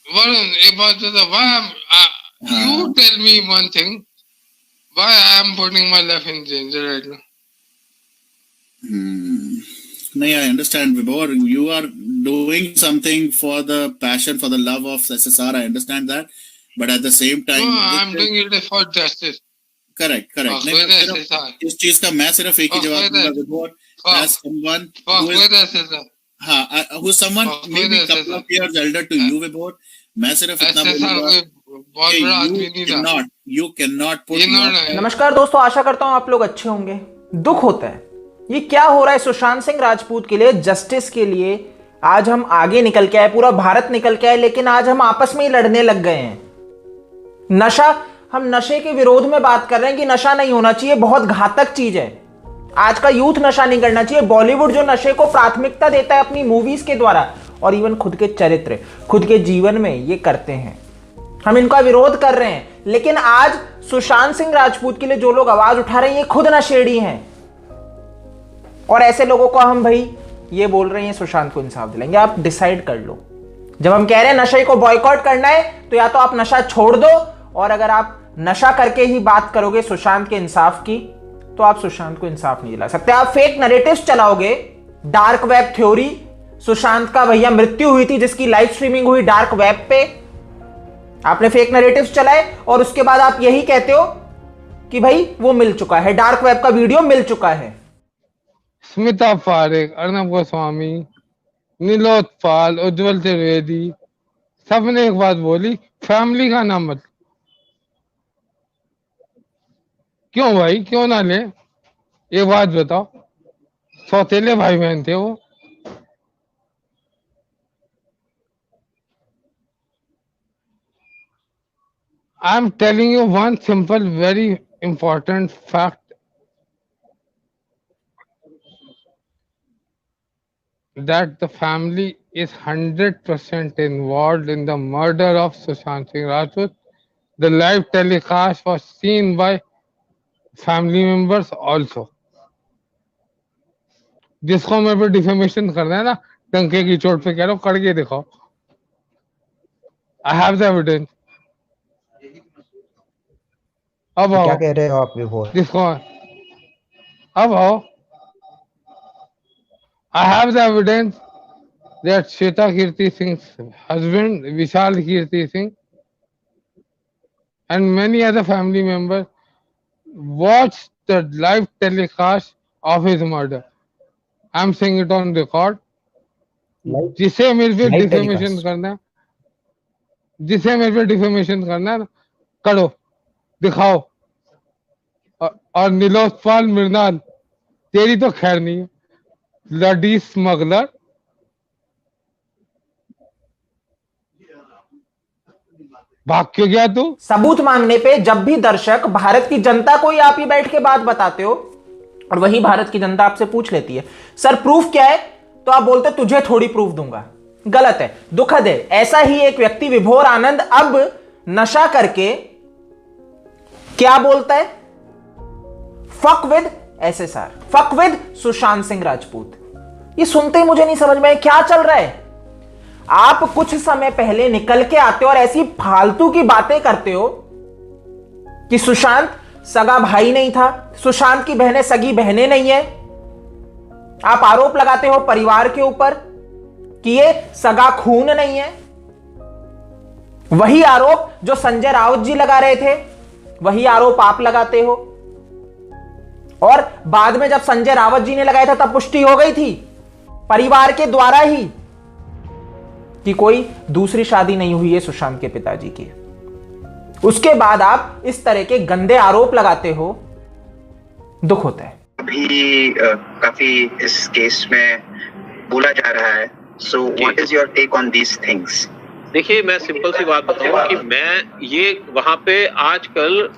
Varun, about the why you tell me one thing. Why I am putting my life in danger right now? No, I understand, Vibhor. You are doing something for the passion, for the love of SSR. I understand that, but at the same time, no, I'm doing it for justice. Correct नहीं मैं सिर्फ इस चीज का मैं सिर्फ एक ही जवाब दूंगा विभोर as someone who is हाँ who someone maybe couple of years elder to you विभोर मैं सिर्फ इतना बोलूंगा you cannot put नमस्कार दोस्तों, आशा करता हूं आप लोग अच्छे होंगे। दुख होता है ये क्या हो रहा है सुशांत सिंह राजपूत के लिए, जस्टिस के लिए। आज हम आगे निकल के आए, पूरा भारत निकल के आए, लेकिन आज हम आपस में ही लड़ने लग गए हैं। नशा, हम नशे के विरोध में बात कर रहे हैं कि नशा नहीं होना चाहिए, बहुत घातक चीज है। आज का यूथ नशा नहीं करना चाहिए। बॉलीवुड जो नशे को प्राथमिकता देता है अपनी मूवीज के द्वारा और इवन खुद के चरित्र, खुद के जीवन में ये करते हैं, हम इनका विरोध कर रहे हैं। लेकिन आज सुशांत सिंह राजपूत के लिए जो लोग आवाज उठा रहे हैं ये खुद नशेड़ी हैं, और ऐसे लोगों को हम भाई ये बोल रहे हैं सुशांत को इंसाफ दिलाएंगे। आप डिसाइड कर लो। जब हम कह रहे हैं नशे को बॉयकॉट करना है तो या तो आप नशा छोड़ दो, और अगर आप नशा करके ही बात करोगे सुशांत के इंसाफ की तो आप सुशांत को इंसाफ नहीं दिला सकते। आप फेक नैरेटिव्स चलाओगे, डार्क वेब थ्योरी, सुशांत का भैया मृत्यु हुई थी जिसकी लाइव स्ट्रीमिंग हुई डार्क वेब पे, आपने फेक नैरेटिव्स चलाए और उसके बाद आप यही कहते हो कि भाई वो मिल चुका है, डार्क वेब का वीडियो मिल चुका है। स्मिता पारेख, अर्नब गोस्वामी, नीलोद पाल, उज्जवल त्रिवेदी, सबने एक बात बोली, फैमिली का नाम मत। क्यों भाई, क्यों ना ले? एक बात बताओ, सौतेले भाई बहन थे वो। I am telling you one simple very important fact, that the family is 100% involved in the murder of Sushant Singh Rajput. The live telecast was seen by family members also. जिसको मेरे पे डिफेमेशन करना है ना, टंके की चोट पे कह रहा हूँ, करके दिखाओ। I have the evidence. अब आओ, क्या कह रहे हो आप विभोर? जिसको अब आओ, I have the evidence that Shweta Kirti Singh's husband, Vishal Kirti Singh, and many other family members watched the live telecast of his murder. I'm saying it on record. जिसे मेरे पे डिफेमेशन करना है, जिसे मेरे पे डिफेमेशन करना है, करो, दिखाओ। और नीलोत्पल मृणाल, तेरी तो खैर नहीं है, ब्लडी स्मगलर। भाग क्यों गया तू? सबूत मांगने पे जब भी दर्शक, भारत की जनता को ही आप ही बैठ के बात बताते हो और वही भारत की जनता आपसे पूछ लेती है सर प्रूफ क्या है, तो आप बोलते तुझे थोड़ी प्रूफ दूंगा। गलत है, दुखद है। ऐसा ही एक व्यक्ति विभोर आनंद अब नशा करके क्या बोलता है, fuck with SSR, fuck with Sushant Singh Rajput. ये सुनते ही मुझे नहीं समझ में क्या चल रहा है। आप कुछ समय पहले निकल के आते हो और ऐसी फालतू की बातें करते हो कि सुशांत सगा भाई नहीं था, सुशांत की बहनें सगी बहनें नहीं है। आप आरोप लगाते हो परिवार के ऊपर कि ये सगा खून नहीं है। वही आरोप जो संजय राउत जी लगा रहे थे वही आरोप आप लगाते हो, और बाद में जब संजय रावत जी ने लगाया था तब पुष्टि हो गई थी परिवार के द्वारा ही कि कोई दूसरी शादी नहीं हुई है सुशांत के पिताजी की। उसके बाद आप इस तरह के गंदे आरोप लगाते हो, दुख होता है। अभी काफी इस केस में बोला जा रहा है, so what is your take on these things? देखिए, मैं सिंपल सी बात बताऊं कि मैं ये वहां पे आजकल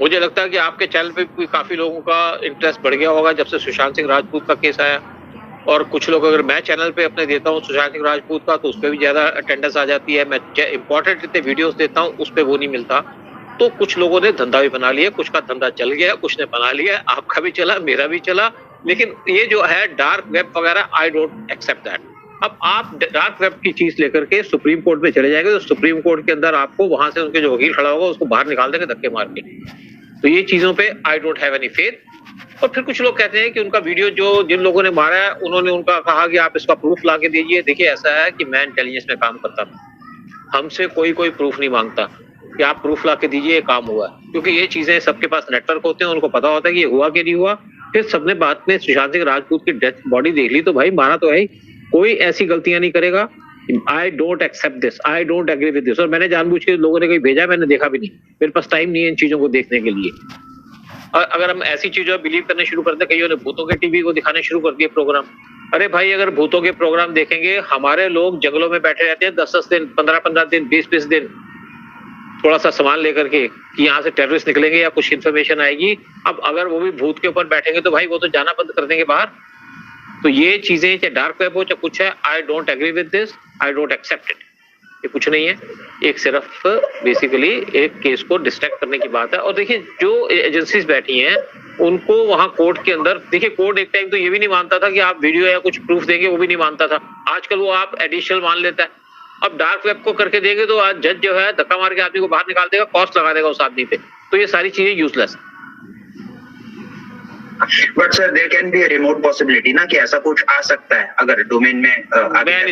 मुझे लगता है कि आपके चैनल पे भी काफी लोगों का इंटरेस्ट बढ़ गया होगा जब से सुशांत सिंह राजपूत का केस आया, और कुछ लोग, अगर मैं चैनल पे अपने देता हूँ सुशांत सिंह राजपूत का तो उस पर भी ज्यादा अटेंडेंस आ जाती है। मैं इंपॉर्टेंट इतने वीडियोस देता हूँ उस पर वो नहीं मिलता। तो कुछ लोगों ने धंधा भी बना लिया, कुछ का धंधा चल गया, कुछ ने बना लिया, आपका भी चला, मेरा भी चला। लेकिन ये जो है डार्क वेब वगैरह, आई डोंट एक्सेप्ट दैट। अब आप डार्क वेब की चीज लेकर के सुप्रीम कोर्ट में चले जाएंगे तो सुप्रीम कोर्ट के अंदर आपको वहां से उनके जो वकील खड़ा होगा उसको बाहर निकाल देंगे धक्के मार के। तो ये चीजों पे I don't have any faith. और फिर कुछ लोग कहते हैं कि उनका वीडियो जो जिन लोगों ने मारा है उन्होंने उनका कहा कि आप इसका प्रूफ ला के दीजिए। देखिए ऐसा है कि मैं इंटेलिजेंस में काम करता था, हमसे कोई प्रूफ नहीं मांगता कि आप प्रूफ ला के दीजिए ये काम हुआ, क्योंकि ये चीजें सबके पास नेटवर्क होते हैं, उनको पता होता है कि ये हुआ कि नहीं हुआ। फिर सबने बाद में सुशांत सिंह राजपूत की डेथ बॉडी देख ली तो भाई मारा तो है ही, कोई ऐसी गलतियां नहीं करेगा। I don't accept this, I don't agree with this. और मैंने जानबूझ के लोगों ने कहीं भेजा, मैंने देखा भी नहीं, मेरे पास टाइम नहीं है इन चीजों को देखने के लिए। और अगर हम ऐसी चीजों में बिलीव करने शुरू करते, कईयों ने भूतों के टीवी को दिखाने शुरू कर दिए प्रोग्राम। अरे भाई अगर भूतों के प्रोग्राम देखेंगे, हमारे लोग जंगलों में बैठे रहते हैं 10-10 दिन, 15-15 दिन, 20-20 दिन, थोड़ा सा सामान लेकर के कि यहाँ से टेररिस्ट निकलेंगे या कुछ इन्फॉर्मेशन आएगी। अब अगर वो भी भूत के ऊपर बैठेंगे तो भाई वो तो जाना बंद कर देंगे बाहर। तो ये चीजें चाहे डार्क वेब हो चाहे कुछ है, I don't agree with this, I don't accept it. ये कुछ नहीं है, एक सिर्फ बेसिकली एक केस को डिस्ट्रैक्ट करने की बात है। और देखिए जो एजेंसीज बैठी हैं उनको वहां कोर्ट के अंदर, देखिए कोर्ट एक टाइम तो ये भी नहीं मानता था कि आप वीडियो या कुछ प्रूफ देंगे, वो भी नहीं मानता था। आजकल वो आप एडिशनल मान लेता है। अब डार्क वेब को करके देंगे तो आज जज जो है धक्का मार के आदमी को बाहर निकाल देगा, कॉस्ट लगा देगा उस आदमी पे। तो ये सारी चीजें यूजलेस है। But sir there can be a remote possibility ना कि ऐसा कुछ आ सकता है अगर डोमेन में मैं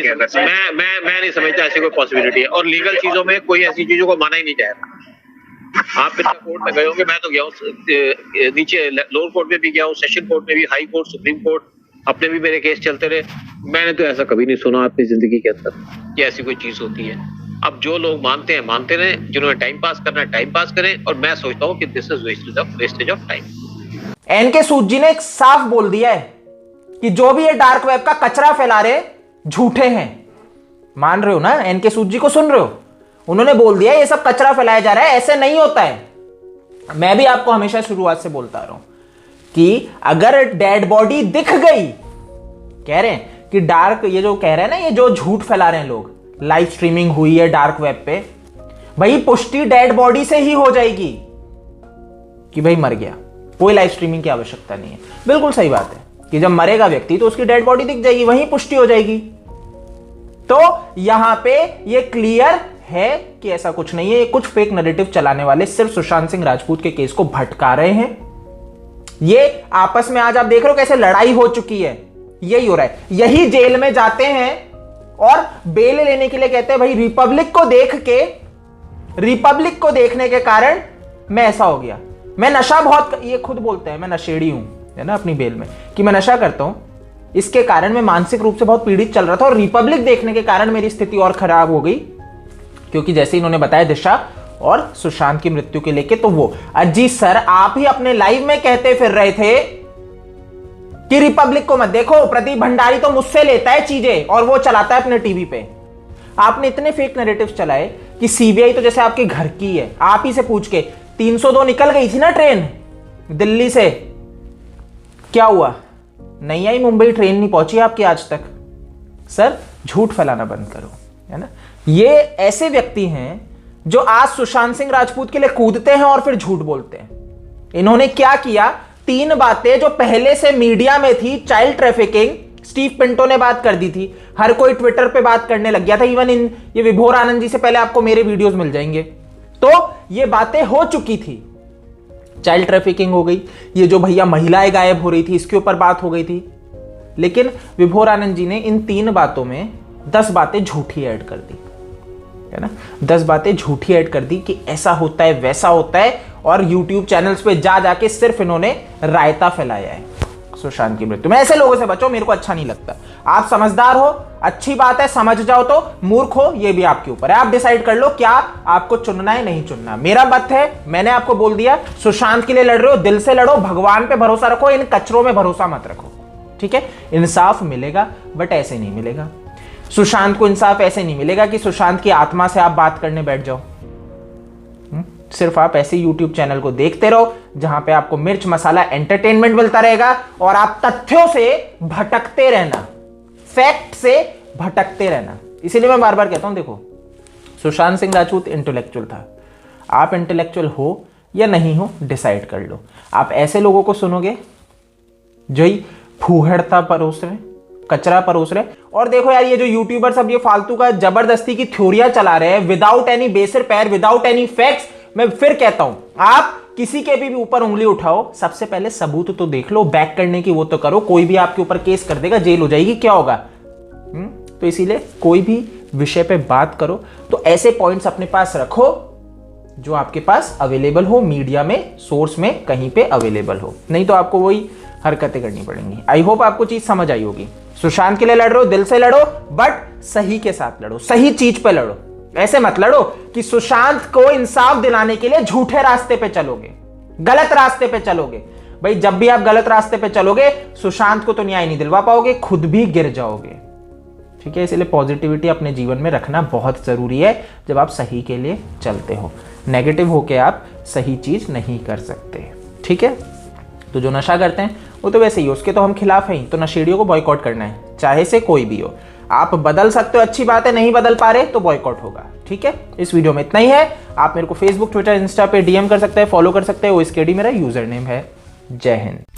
नहीं समझता ऐसी कोई पॉसिबिलिटी है। और लीगल चीजों में कोई ऐसी चीजों को माना ही नहीं जाएगा। आप इतना कोर्ट में गए होंगे, मैं तो गया हूँ नीचे लोअर कोर्ट में भी गया हूँ, सेशन कोर्ट में भी, हाई कोर्ट, सुप्रीम कोर्ट, अपने भी मेरे केस चलते रहे। मैंने तो ऐसा कभी नहीं सुना अपनी जिंदगी के अंदर कि ऐसी कोई चीज होती है। अब जो लोग मानते हैं मानते रहे, जिन्होंने टाइम पास करना है टाइम पास करें। और मैं सोचता हूँ कि this is wastage of time. NK Sood ji ने एक साफ बोल दिया है कि जो भी ये डार्क वेब का कचरा फैला रहे झूठे हैं। मान रहे हो ना, एनके सूद जी को सुन रहे हो? उन्होंने बोल दिया ये सब कचरा फैलाया जा रहा है, ऐसे नहीं होता है। मैं भी आपको हमेशा शुरुआत से बोलता रहा हूं कि अगर डेड बॉडी दिख गई, कह रहे हैं कि डार्क, ये जो कह रहे हैं ना, ये जो झूठ फैला रहे हैं लोग, लाइव स्ट्रीमिंग हुई है डार्क वेब पे, भाई पुष्टि डेड बॉडी से ही हो जाएगी कि भाई मर गया। कोई लाइव स्ट्रीमिंग की आवश्यकता नहीं है। बिल्कुल सही बात है कि जब मरेगा व्यक्ति तो उसकी डेड बॉडी दिख जाएगी, वहीं पुष्टि हो जाएगी। तो यहां पे ये क्लियर है कि ऐसा कुछ नहीं है। ये कुछ फेक नैरेटिव चलाने वाले सिर्फ सुशांत सिंह राजपूत के केस को भटका रहे हैं। ये आपस में आज आप देख रहे हो कैसे लड़ाई हो चुकी है, यही हो रहा है। यही जेल में जाते हैं और बेल लेने के लिए कहते हैं भाई रिपब्लिक को देखने के कारण मैं ऐसा हो गया, मैं नशा बहुत, ये खुद बोलते हैं मैं नशेड़ी हूं, है ना, अपनी बेल में कि मैं नशा करता हूं, इसके कारण मैं मानसिक रूप से बहुत पीड़ित चल रहा था और रिपब्लिक देखने के कारण मेरी स्थिति और खराब हो गई। क्योंकि जैसे इन्होंने बताया दिशा और सुशांत की मृत्यु के लेके, तो वो अजी सर आप ही अपने लाइव में कहते फिर रहे थे कि रिपब्लिक को मत देखो, प्रदीप भंडारी तो मुझसे लेता है चीजें और वो चलाता है अपने टीवी पे। आपने इतने फेक नैरेटिव्स चलाए कि सीबीआई तो जैसे आपके घर की है। आप ही से पूछ के 302 निकल गई थी ना ट्रेन दिल्ली से, क्या हुआ? नहीं आई मुंबई ट्रेन, नहीं पहुंची आपकी आज तक। सर झूठ फैलाना बंद करो, है ना। ये ऐसे व्यक्ति हैं जो आज सुशांत सिंह राजपूत के लिए कूदते हैं और फिर झूठ बोलते हैं। इन्होंने क्या किया? 3 बातें जो पहले से मीडिया में थी, चाइल्ड ट्रैफिकिंग, स्टीव पिंटो ने बात कर दी थी, हर कोई ट्विटर पे बात करने लग गया था। इवन ये विभोर आनंद जी से पहले आपको मेरे वीडियोस मिल जाएंगे। तो ये बातें हो चुकी थी, चाइल्ड ट्रैफिकिंग हो गई, ये जो भैया महिलाएं गायब हो रही थी इसके ऊपर बात हो गई थी। लेकिन विभोर आनंद जी ने इन 3 बातों में 10 बातें झूठी ऐड कर दी, है ना। 10 बातें झूठी ऐड कर दी कि ऐसा होता है वैसा होता है, और YouTube चैनल्स पे जा जाके सिर्फ इन्होंने रायता फैलाया है सुशांत की मृत्यु में। ऐसे लोगों से बचो, मेरे को अच्छा नहीं लगता। आप समझदार हो, अच्छी बात है, समझ जाओ तो, मूर्ख हो ये भी आपके ऊपर है। आप डिसाइड कर लो क्या आपको चुनना है नहीं चुनना। मेरा मत है, मैंने आपको बोल दिया, सुशांत के लिए लड़ रहे हो, दिल से लड़ो, भगवान पे भरोसा रखो, इन कचरों में भरोसा मत रखो, ठीक है। इंसाफ मिलेगा बट ऐसे नहीं मिलेगा। सुशांत को इंसाफ ऐसे नहीं मिलेगा कि सुशांत की आत्मा से आप बात करने बैठ जाओ। सिर्फ आप ऐसे YouTube चैनल को देखते रहो जहां पे आपको मिर्च मसाला एंटरटेनमेंट मिलता रहेगा और आप तथ्यों से भटकते रहना, फैक्ट से भटकते रहना। इसीलिए मैं बार बार कहता हूं, देखो सुशांत सिंह राजपूत इंटेलेक्चुअल था, आप इंटेलेक्चुअल हो या नहीं हो डिसाइड कर लो। आप ऐसे लोगों को सुनोगे जो ही फूहड़ता परोस रहे, कचरा परोस रहे। और देखो यार, ये जो यूट्यूबर सब ये फालतू का जबरदस्ती की थ्योरियां चला रहे हैं विदाउट एनी बेसिस पैर, विदाउट एनी फैक्ट्स। मैं फिर कहता हूं, आप किसी के भी ऊपर उंगली उठाओ, सबसे पहले सबूत तो देख लो, बैक करने की वो तो करो। कोई भी आपके ऊपर केस कर देगा, जेल हो जाएगी, क्या होगा? तो इसीलिए कोई भी विषय पे बात करो तो ऐसे पॉइंट्स अपने पास रखो जो आपके पास अवेलेबल हो, मीडिया में, सोर्स में, कहीं पे अवेलेबल हो, नहीं तो आपको वही हरकतें करनी पड़ेंगी। आई होप आपको चीज समझ आई होगी। सुशांत के लिए लड़ रहे हो, दिल से लड़ो, बट सही के साथ लड़ो, सही चीज पे लड़ो। ऐसे मत लड़ो कि सुशांत को इंसाफ दिलाने के लिए झूठे रास्ते पे चलोगे, गलत रास्ते पे चलोगे। भाई जब भी आप गलत रास्ते पे चलोगे, सुशांत को तो न्याय नहीं दिलवा पाओगे, खुद भी गिर जाओगे। ठीक है, इसलिए पॉजिटिविटी अपने जीवन में रखना बहुत जरूरी है जब आप सही के लिए चलते हो। नेगेटिव होके आप सही चीज नहीं कर सकते। ठीक है, तो जो नशा करते हैं वो तो वैसे ही, उसके तो हम खिलाफ हैं ही। तो नशेड़ियों को बॉयकॉट करना है, चाहे से कोई भी हो। आप बदल सकते हो, अच्छी बात है, नहीं बदल पा रहे तो बॉयकॉट होगा। ठीक है, इस वीडियो में इतना ही है। आप मेरे को फेसबुक, ट्विटर, इंस्टा पे डीएम कर सकते हैं, फॉलो कर सकते हैं। OSKD मेरा यूजर नेम है। जय हिंद।